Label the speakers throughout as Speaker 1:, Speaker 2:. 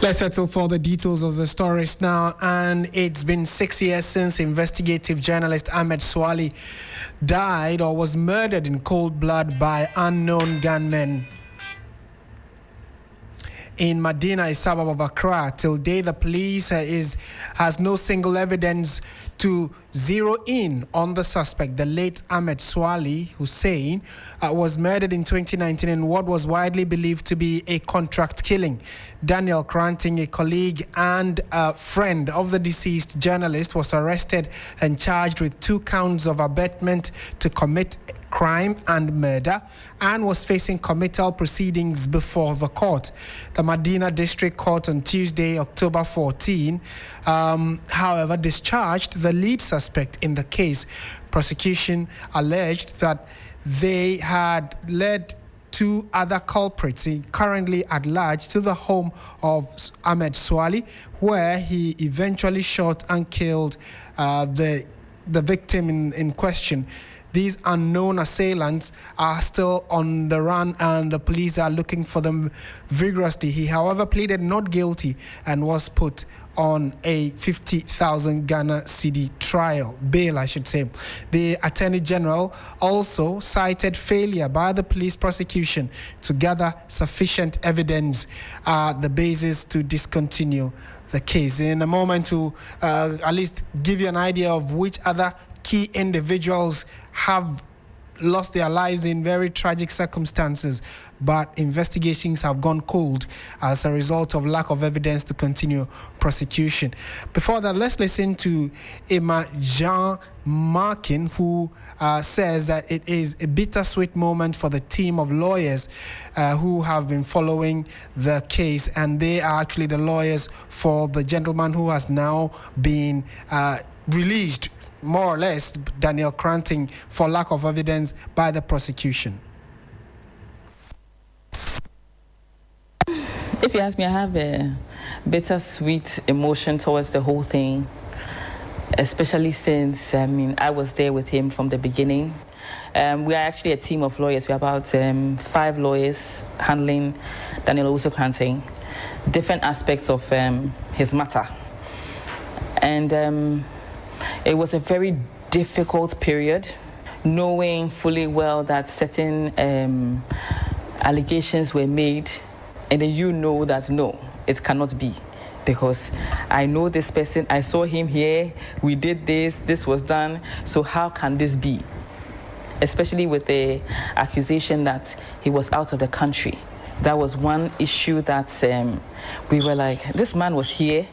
Speaker 1: Let's settle for the details of the stories now. And it's been 6 years since investigative journalist Ahmed Suale died or was murdered in cold blood by unknown gunmen in Medina, a suburb of Accra. Till date, the police has no single evidence to zero in on the suspect. The late Ahmed Suale Hussein was murdered in 2019 in what was widely believed to be a contract killing. Daniel Kranting, a colleague and a friend of the deceased journalist, was arrested and charged with 2 counts of abetment to commit crime and murder, and was facing committal proceedings before the court. The Medina District Court on Tuesday, October 14, however, discharged the lead suspect in the case. Prosecution alleged that they had led 2 other culprits currently at large to the home of Ahmed Suale, where he eventually shot and killed the victim in question. These unknown assailants are still on the run and the police are looking for them vigorously. He, however, pleaded not guilty and was put on a 50,000 Ghana cedi bail, I should say. The Attorney General also cited failure by the police prosecution to gather sufficient evidence, the basis to discontinue the case. In a moment, to at least give you an idea of which other key individuals have lost their lives in very tragic circumstances, but investigations have gone cold as a result of lack of evidence to continue prosecution. Before that, let's listen to Emma Jean Markin, who says that it is a bittersweet moment for the team of lawyers who have been following the case, and they are actually the lawyers for the gentleman who has now been released, more or less, Daniel Kranting, for lack of evidence by the prosecution.
Speaker 2: If you ask me, I have a bittersweet emotion towards the whole thing, especially since, I was there with him from the beginning. We are actually a team of lawyers. We're about 5 lawyers handling Daniel Kranting, different aspects of his matter. And it was a very difficult period, knowing fully well that certain allegations were made, and then you know that no, it cannot be, because I know this person, I saw him here, we did this was done, so how can this be? Especially with the accusation that he was out of the country. That was one issue that we were like, this man was here.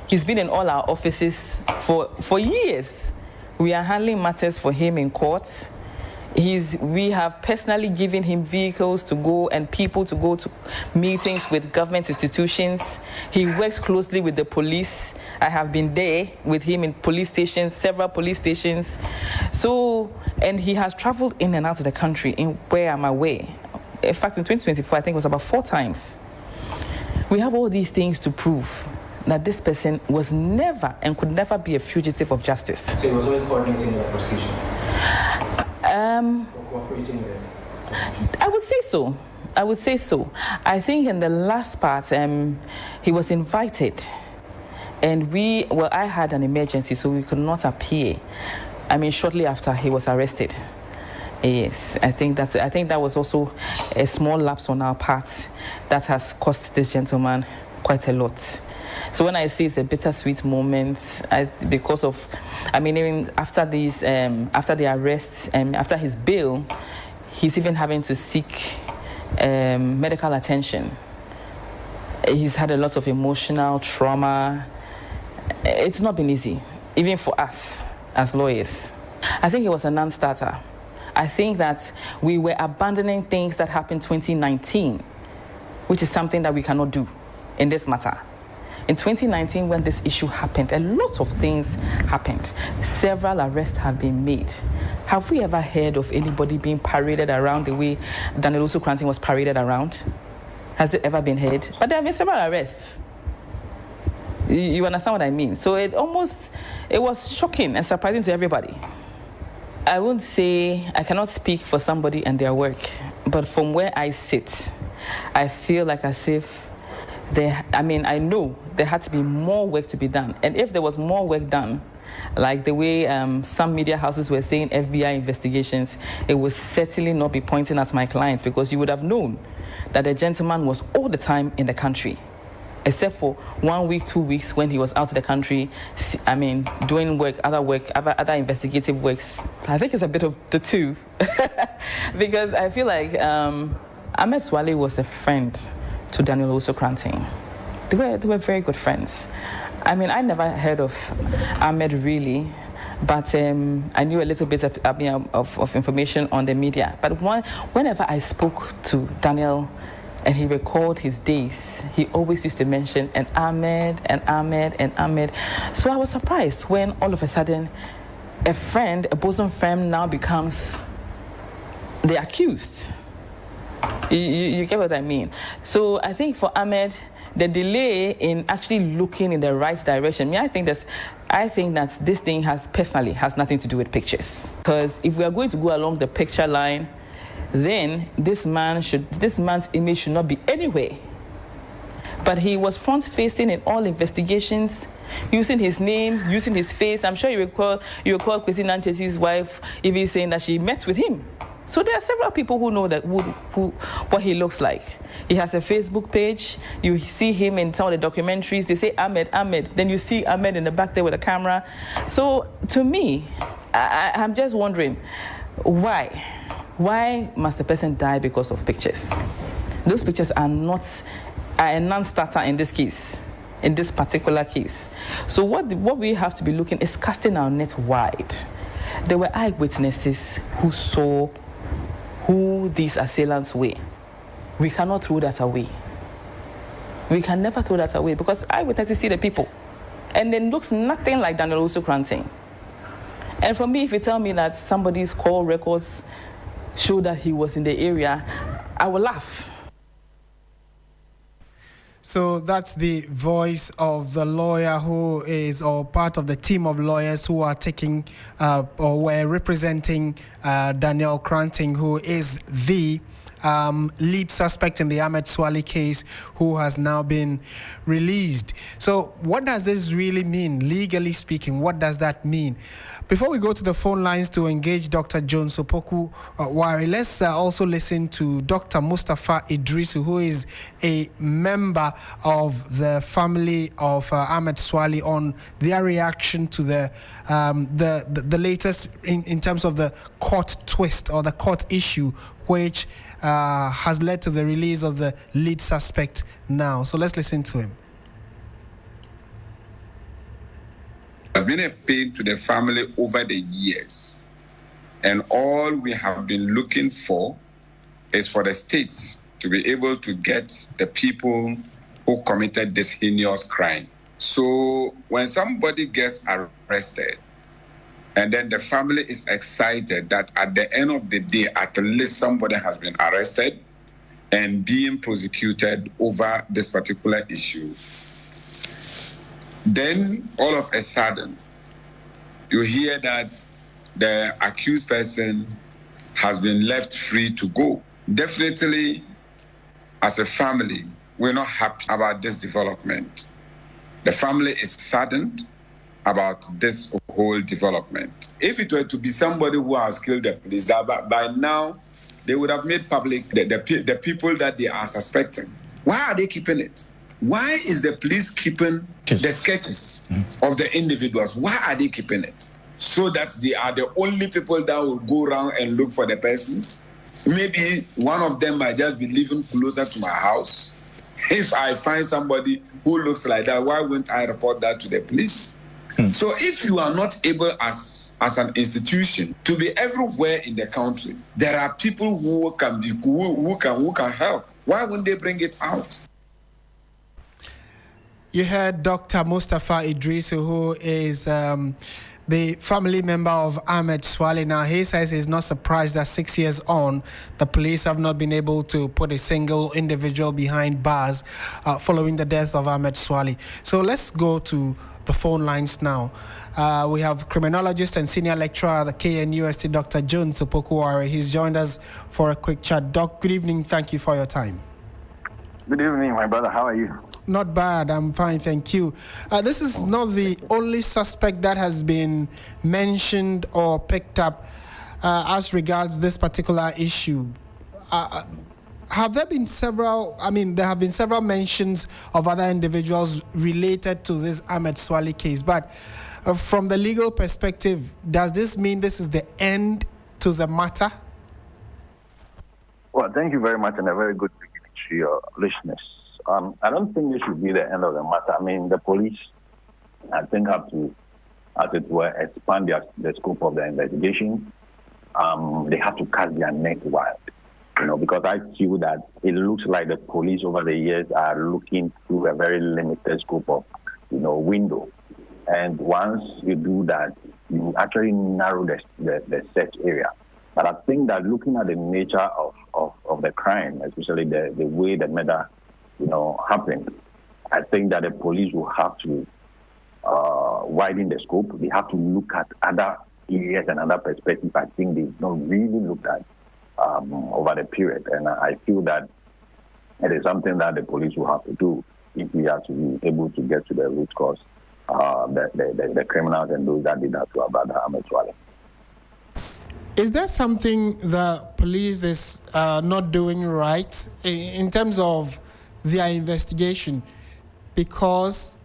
Speaker 2: He's been in all our offices for years. We are handling matters for him in court. We have personally given him vehicles to go and people to go to meetings with government institutions. He works closely with the police. I have been there with him in police stations, several police stations. So, and he has traveled in and out of the country in where I'm aware. In fact, in 2024, I think it was about 4 times. We have all these things to prove that this person was never and could never be a fugitive of justice.
Speaker 3: So he was always coordinating with the prosecution? Cooperating with the prosecution?
Speaker 2: I would say so. I think in the last part, he was invited. And I had an emergency, so we could not appear. Shortly after he was arrested. Yes, I think that was also a small lapse on our part that has cost this gentleman quite a lot. So when I say it's a bittersweet moment, because of, even after the arrest and after his bail, he's even having to seek medical attention. He's had a lot of emotional trauma. It's not been easy, even for us as lawyers. I think it was a non-starter. I think that we were abandoning things that happened 2019, which is something that we cannot do in this matter. In 2019, when this issue happened, a lot of things happened. Several arrests have been made. Have we ever heard of anybody being paraded around the way Daniel Kranting was paraded around? Has it ever been heard? But there have been several arrests. You understand what I mean? So it was shocking and surprising to everybody. I won't say, I cannot speak for somebody and their work, but from where I sit, I feel like as if I know there had to be more work to be done. And if there was more work done, like the way some media houses were saying FBI investigations, it would certainly not be pointing at my clients, because you would have known that the gentleman was all the time in the country, except for 1 week, 2 weeks when he was out of the country, doing work, other investigative works. I think it's a bit of the two. Because I feel like Ahmed Suale was a friend to Daniel Osokranting. They were very good friends. I never heard of Ahmed really, but I knew a little bit of information on the media. But whenever I spoke to Daniel and he recalled his days, he always used to mention Ahmed. So I was surprised when all of a sudden a bosom friend now becomes the accused. You get what I mean? So I think for Ahmed, the delay in actually looking in the right direction, I think that this thing has nothing to do with pictures. Because if we are going to go along the picture line, then this man's image should not be anywhere. But he was front-facing in all investigations, using his name, using his face. I'm sure you recall Kwesi Nantesi's wife even saying that she met with him. So there are several people who know that what he looks like. He has a Facebook page. You see him in some of the documentaries. They say Ahmed. Then you see Ahmed in the back there with a camera. So to me, I'm just wondering, why? Why must the person die because of pictures? Those pictures are a non-starter in this case, in this particular case. So what we have to be looking is casting our net wide. There were eyewitnesses who saw who these assailants were. We cannot throw that away. We can never throw that away, because eyewitnesses see the people, and it looks nothing like Daniel Osokranting. And for me, if you tell me that somebody's call records show that he was in the area, I will laugh.
Speaker 1: So that's the voice of the lawyer who is, or part of the team of lawyers who are taking or were representing Daniel Kranting, who is the lead suspect in the Ahmed Suale case, who has now been released. So what does this really mean, legally speaking? What does that mean? Before we go to the phone lines to engage Dr. Jones Opoku Wari, let's also listen to Dr. Mustafa Idrisu, who is a member of the family of Ahmed Suale, on their reaction to the latest in terms of the court twist or the court issue, which has led to the release of the lead suspect now. So let's listen to him.
Speaker 4: It has been a pain to the family over the years. And all we have been looking for is for the states to be able to get the people who committed this heinous crime. So when somebody gets arrested, and then the family is excited that at the end of the day, at least somebody has been arrested and being prosecuted over this particular issue, then all of a sudden, you hear that the accused person has been left free to go. Definitely, as a family, we're not happy about this development. The family is saddened about this whole development. If it were to be somebody who has killed the police, by now, they would have made public the people that they are suspecting. Why are they keeping it? Why is the police keeping the sketches of the individuals? Why are they keeping it? So that they are the only people that will go around and look for the persons? Maybe one of them might just be living closer to my house. If I find somebody who looks like that, why wouldn't I report that to the police? So if you are not able as an institution to be everywhere in the country, there are people who can help. Why wouldn't they bring it out?
Speaker 1: You heard Dr. Mustafa Idrisu, who is the family member of Ahmed Suale. Now, he says he's not surprised that 6 years on, the police have not been able to put a single individual behind bars following the death of Ahmed Suale. So let's go to the phone lines now. We have criminologist and senior lecturer at the KNUST, Dr. Jones Opoku Wari. He's joined us for a quick chat. Doc, good evening. Thank you for your time.
Speaker 5: Good evening, my brother. How are you?
Speaker 1: Not bad. I'm fine, thank you. This is not the only suspect that has been mentioned or picked up as regards this particular issue. Have there been several? I mean, there have been several mentions of other individuals related to this Ahmed Suale case. But from the legal perspective, does this mean this is the end to the matter?
Speaker 5: Well, thank you very much, and a very good beginning to your listeners. I don't think this should be the end of the matter. I mean, the police, I think, have to, as it were, expand the scope of the investigation. They have to cast their net wide, because I feel that it looks like the police over the years are looking through a very limited scope of, window. And once you do that, you actually narrow the search area. But I think that looking at the nature of the crime, especially the way the murder, happened, I think that the police will have to widen the scope. They have to look at other areas and other perspectives. I think they've not really looked at over the period. And I feel that it is something that the police will have to do if we are to be able to get to the root cause, the criminals and those that did that to our brother Ahmed Suale.
Speaker 1: Is there something the police is not doing right in terms of their investigation? Because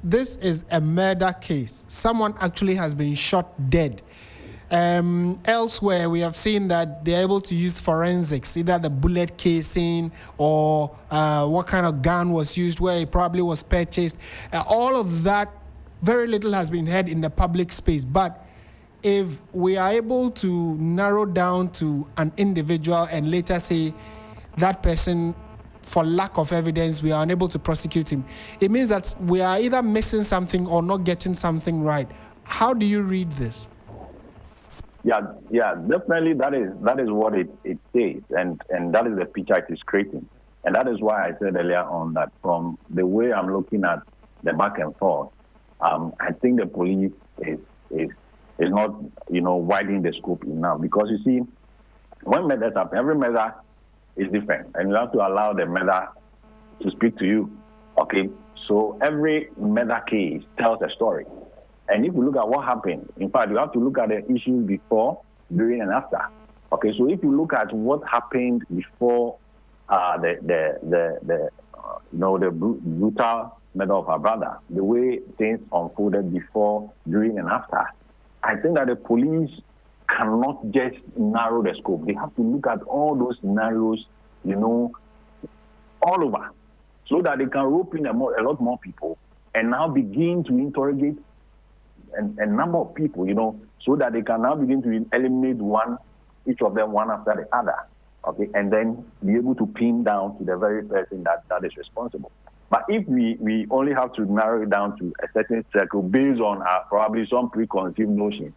Speaker 1: this is a murder case. Someone actually has been shot dead. Elsewhere, we have seen that they're able to use forensics, either the bullet casing or what kind of gun was used, where it probably was purchased. All of that, very little has been heard in the public space. But if we are able to narrow down to an individual and later say that person, for lack of evidence, we are unable to prosecute him, it means that we are either missing something or not getting something right. How do you read this?
Speaker 5: Yeah, definitely that is what it says, and that is the picture it is creating. And that is why I said earlier on that from the way I'm looking at the back and forth, I think the police is not, widening the scope enough. Because you see, when murders happen, every murder is different, and you have to allow the murder to speak to you. Okay, so every murder case tells a story. And if you look at what happened, in fact, you have to look at the issues before, during, and after. Okay, so if you look at what happened before the brutal murder of our brother, the way things unfolded before, during, and after, I think that the police cannot just narrow the scope. They have to look at all those scenarios, all over, so that they can rope in a lot more people and now begin to interrogate a number of people, so that they can now begin to eliminate each of them one after the other, okay, and then be able to pin down to the very person that is responsible. But if we only have to narrow it down to a certain circle based on probably some preconceived notion,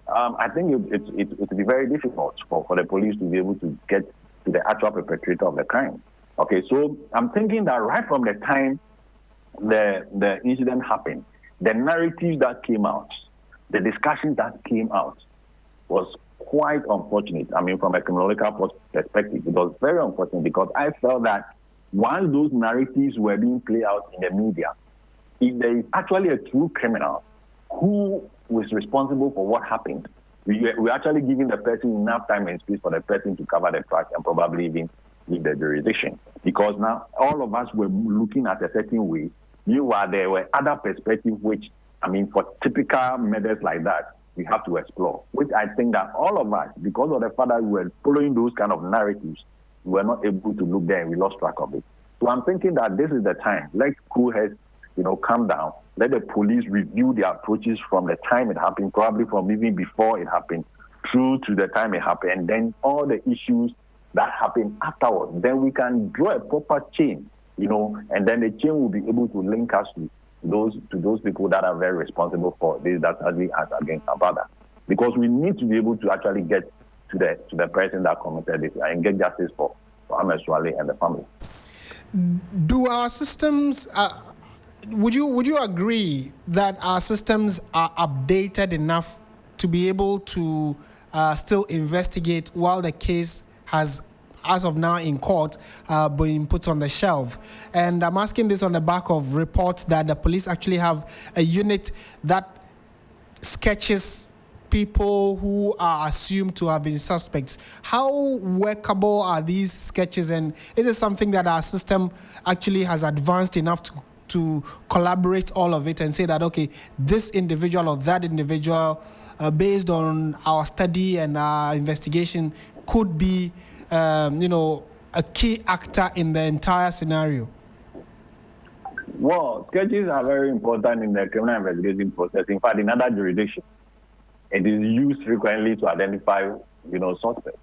Speaker 5: I think it will be very difficult for the police to be able to get to the actual perpetrator of the crime. Okay, so I'm thinking that right from the time the incident happened, the narrative that came out, the discussion that came out was quite unfortunate. I mean, from a criminological perspective, it was very unfortunate because I felt that once those narratives were being played out in the media, if there is actually a true criminal who was responsible for what happened, we're actually giving the person enough time and space for the person to cover the tracks and probably even leave the jurisdiction. Because now all of us were looking at a certain way. There were other perspectives which, for typical murders like that, we have to explore, which I think that all of us, because of the fact that we were following those kind of narratives, we were not able to look there and we lost track of it. So I'm thinking that this is the time. Let cool heads, calm down. Let the police review their approaches from the time it happened, probably from even before it happened, through to the time it happened, and then all the issues that happen afterwards. Then we can draw a proper chain, and then the chain will be able to link us to those people that are very responsible for this that actually act against our brother. Because we need to be able to actually get to the person that committed this and get justice for Ahmed Suale and the family.
Speaker 1: Do our systems? Would you agree that our systems are updated enough to be able to still investigate while the case has as of now in court, being put on the shelf. And I'm asking this on the back of reports that the police actually have a unit that sketches people who are assumed to have been suspects. How workable are these sketches, and is it something that our system actually has advanced enough to collaborate all of it and say that, okay, this individual or that individual, based on our study and our investigation, could be, a key actor in the entire scenario?
Speaker 5: Well, sketches are very important in the criminal investigation process. In fact, in other jurisdictions, it is used frequently to identify, suspects.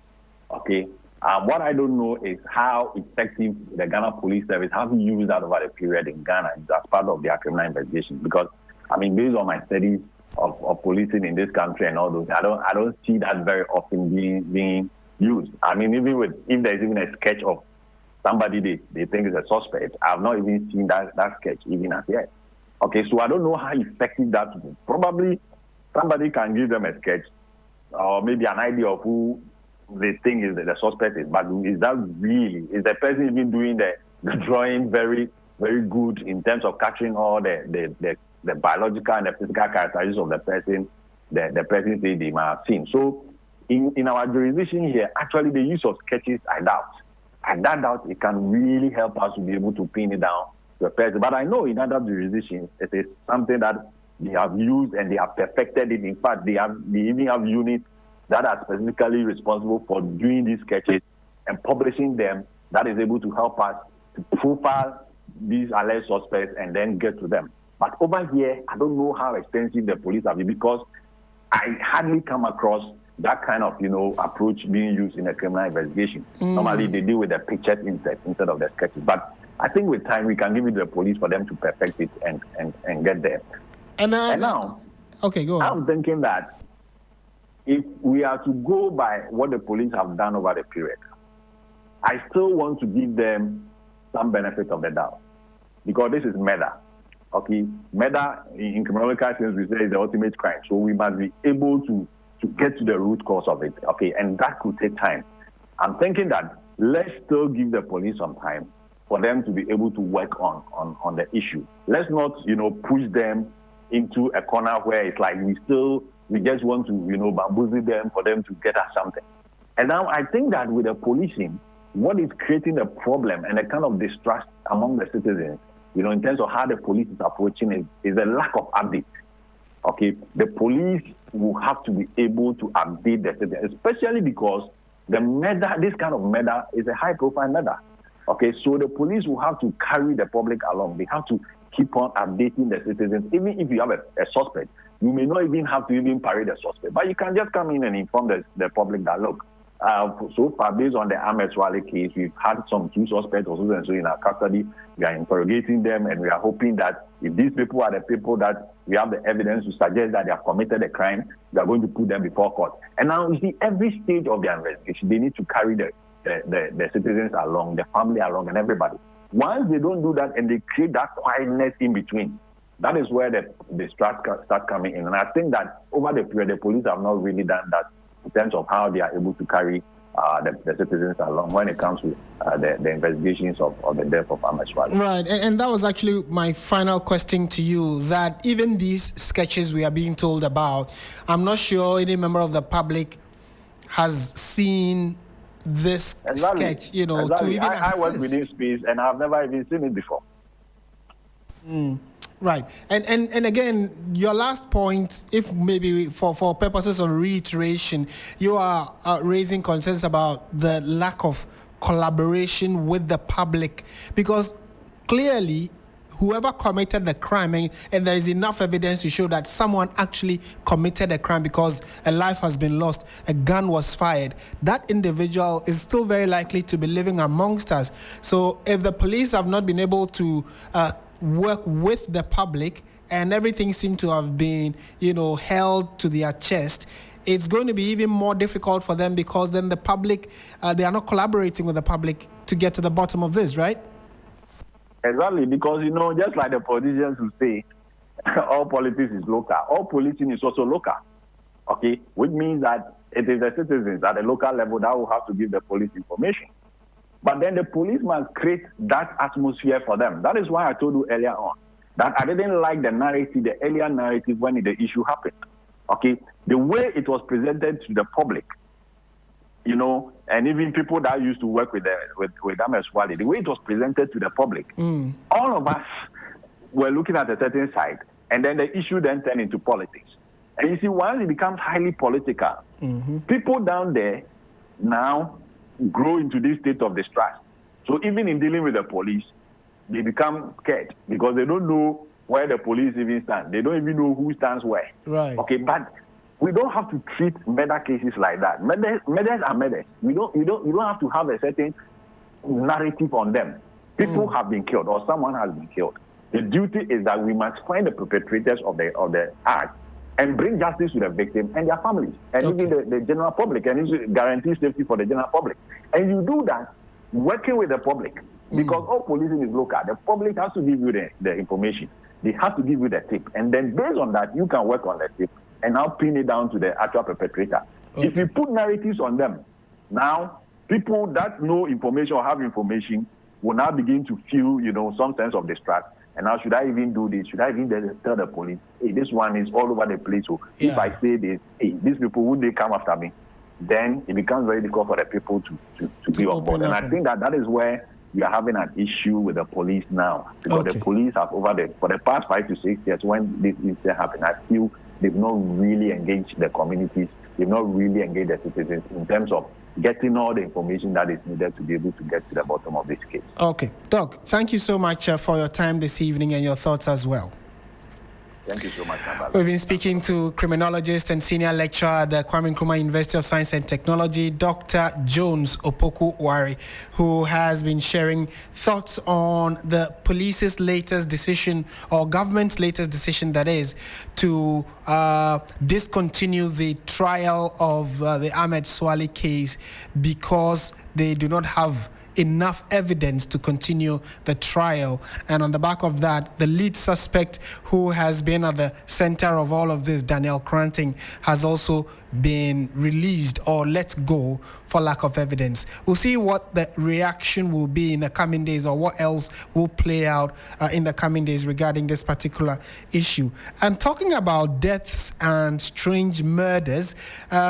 Speaker 5: Okay. What I don't know is how effective the Ghana Police Service have used that over the period in Ghana as part of their criminal investigation. Because, based on my studies of policing in this country and all those, I don't see that very often being used. Even if there's even a sketch of somebody they think is a suspect, I've not even seen that sketch even as yet. Okay, so I don't know how effective that is. Probably somebody can give them a sketch or maybe an idea of who they think is the suspect is, but is the person even doing the drawing very, very good in terms of capturing all the biological and the physical characteristics of the person they might have seen. So in our jurisdiction here, actually the use of sketches, I doubt. And that doubt it can really help us to be able to pin it down to a person. But I know in other jurisdictions, it is something that they have used and they have perfected it. In fact, they even have units that are specifically responsible for doing these sketches and publishing them, that is able to help us to profile these alleged suspects and then get to them. But over here, I don't know how extensive the police have been, because I hardly come across that kind of, approach being used in a criminal investigation. Normally, they deal with the pictures instead of the sketches. But I think with time, we can give it to the police for them to perfect it and get there. And now,
Speaker 1: okay, go on.
Speaker 5: I'm thinking that if we are to go by what the police have done over the period, I still want to give them some benefit of the doubt, because this is murder. Okay, murder in criminological sense, we say is the ultimate crime. So we must be able to get to the root cause of it. Okay, and that could take time. I'm thinking that let's still give the police some time for them to be able to work on the issue. Let's not, push them into a corner where it's like we just want to, bamboozle them for them to get us something. And now I think that with the policing, what is creating a problem and a kind of distrust among the citizens, in terms of how the police is approaching it, is a lack of update. Okay, the police will have to be able to update the citizens, especially because the murder, this kind of murder, is a high-profile murder. Okay, so the police will have to carry the public along. They have to keep on updating the citizens. Even if you have a suspect, you may not even have to even parade the suspect, but you can just come in and inform the public that, look, so far, based on the Ahmed Suale case, we've had some 2 suspects or so and so in our custody. We are interrogating them, and we are hoping that if these people are the people that we have the evidence to suggest that they have committed a crime, we are going to put them before court. And now, you see, every stage of the investigation, they need to carry the citizens along, the family along, and everybody. Once they don't do that and they create that quietness in between, that is where the distrust start coming in. And I think that over the period, the police have not really done that in terms of how they are able to carry the citizens along when it comes to the investigations of the death of Ahmed Suale.
Speaker 1: Right, and that was actually my final question to you, that even these sketches we are being told about, I'm not sure any member of the public has seen this sketch, to even
Speaker 5: I work within space and I've never even seen it before.
Speaker 1: Right. And again, your last point, if maybe for purposes of reiteration, you are raising concerns about the lack of collaboration with the public, because clearly whoever committed the crime, and there is enough evidence to show that someone actually committed a crime because a life has been lost, a gun was fired, that individual is still very likely to be living amongst us. So if the police have not been able to work with the public and everything seemed to have been, held to their chest, it's going to be even more difficult for them, because then the public, they are not collaborating with the public to get to the bottom of this, right?
Speaker 5: Exactly, because, just like the politicians who say, all politics is local, all policing is also local, okay? Which means that it is the citizens at the local level that will have to give the police information. But then the police must create that atmosphere for them. That is why I told you earlier on that I didn't like the narrative, the earlier narrative when the issue happened. Okay, the way it was presented to the public, you know, and even people that used to work with Ahmed Suale, the way it was presented to the public, all of us were looking at a certain side, and then the issue then turned into politics. And you see, once it becomes highly political, people down there now grow into this state of distrust. So even in dealing with the police, they become scared because they don't know where the police even stand. They don't even know who stands where.
Speaker 1: Right.
Speaker 5: Okay, but we don't have to treat murder cases like that. Murders are murders. You don't have to have a certain narrative on them. People have been killed or someone has been killed. The duty is that we must find the perpetrators of the act and bring justice to the victim and their families, and even the general public, and guarantee safety for the general public. And you do that working with the public, because all policing is local. The public has to give you the information. They have to give you the tip. And then based on that, you can work on the tip and now pin it down to the actual perpetrator. If you put narratives on them, now people that know information or have information will now begin to feel, you know, some sense of distrust. And now, should I even do this? Should I even tell the police, hey, this one is all over the place. So if I say this, hey, these people, would they come after me? Then it becomes very difficult for the people to be on board. And I think that is where we are having an issue with the police now. Because the police have for the past 5 to 6 years, when this incident happened, I feel they've not really engaged the communities. They've not really engaged the citizens in terms of getting all the information that is needed to be able to get to the bottom of this case.
Speaker 1: Okay. Doc, thank you so much for your time this evening and your thoughts as well.
Speaker 5: Thank you so much.
Speaker 1: We've been speaking to criminologist and senior lecturer at the Kwame Nkrumah University of Science and Technology, Dr. Jones Opoku-Ware, who has been sharing thoughts on the police's latest decision, or government's latest decision, that is, to discontinue the trial of the Ahmed Suale case because they do not have enough evidence to continue the trial. And on the back of that, the lead suspect, who has been at the center of all of this, Daniel Cranting, has also been released or let go for lack of evidence. We'll see what the reaction will be in the coming days, or what else will play out in the coming days regarding this particular issue. And talking about deaths and strange murders,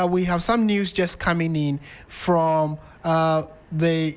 Speaker 1: we have some news just coming in from the